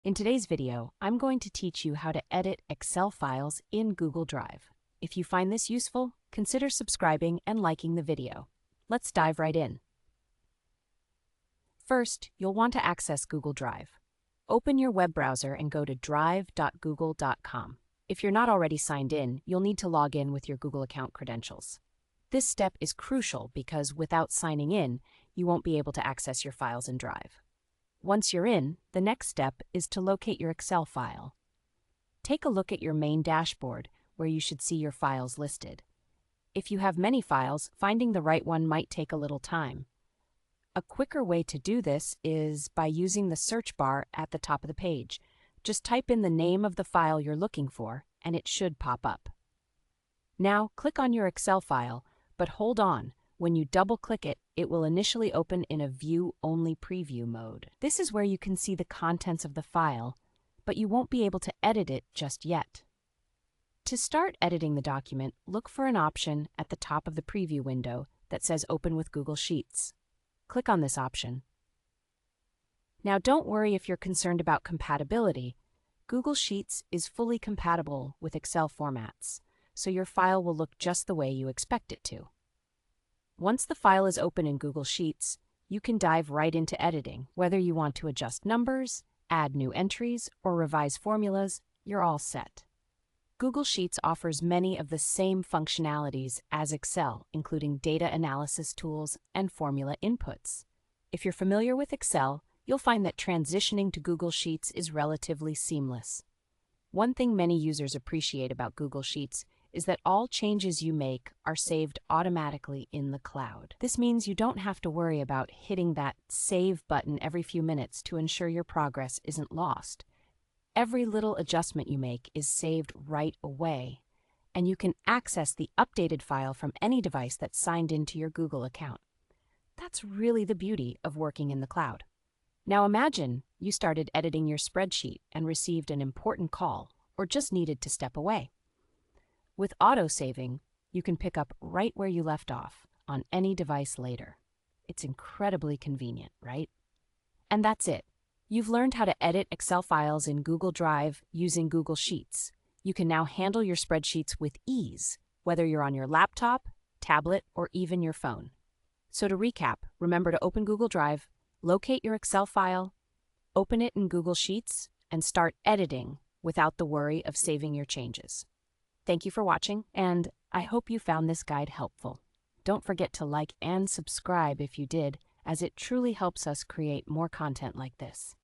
In today's video, I'm going to teach you how to edit Excel files in Google Drive. If you find this useful, consider subscribing and liking the video. Let's dive right in. First, you'll want to access Google Drive. Open your web browser and go to drive.google.com. If you're not already signed in, you'll need to log in with your Google account credentials. This step is crucial because without signing in, you won't be able to access your files in Drive. Once you're in, the next step is to locate your Excel file. Take a look at your main dashboard, where you should see your files listed. If you have many files, finding the right one might take a little time. A quicker way to do this is by using the search bar at the top of the page. Just type in the name of the file you're looking for, and it should pop up. Now, click on your Excel file, but hold on. When you double-click it, it will initially open in a view-only preview mode. This is where you can see the contents of the file, but you won't be able to edit it just yet. To start editing the document, look for an option at the top of the preview window that says Open with Google Sheets. Click on this option. Now, don't worry if you're concerned about compatibility. Google Sheets is fully compatible with Excel formats, so your file will look just the way you expect it to. Once the file is open in Google Sheets, you can dive right into editing. Whether you want to adjust numbers, add new entries, or revise formulas, you're all set. Google Sheets offers many of the same functionalities as Excel, including data analysis tools and formula inputs. If you're familiar with Excel, you'll find that transitioning to Google Sheets is relatively seamless. One thing many users appreciate about Google Sheets is that all changes you make are saved automatically in the cloud. This means you don't have to worry about hitting that save button every few minutes to ensure your progress isn't lost. Every little adjustment you make is saved right away, and you can access the updated file from any device that's signed into your Google account. That's really the beauty of working in the cloud. Now imagine you started editing your spreadsheet and received an important call or just needed to step away. With auto-saving, you can pick up right where you left off on any device later. It's incredibly convenient, right? And that's it. You've learned how to edit Excel files in Google Drive using Google Sheets. You can now handle your spreadsheets with ease, whether you're on your laptop, tablet, or even your phone. So to recap, remember to open Google Drive, locate your Excel file, open it in Google Sheets, and start editing without the worry of saving your changes. Thank you for watching, and I hope you found this guide helpful. Don't forget to like and subscribe if you did, as it truly helps us create more content like this.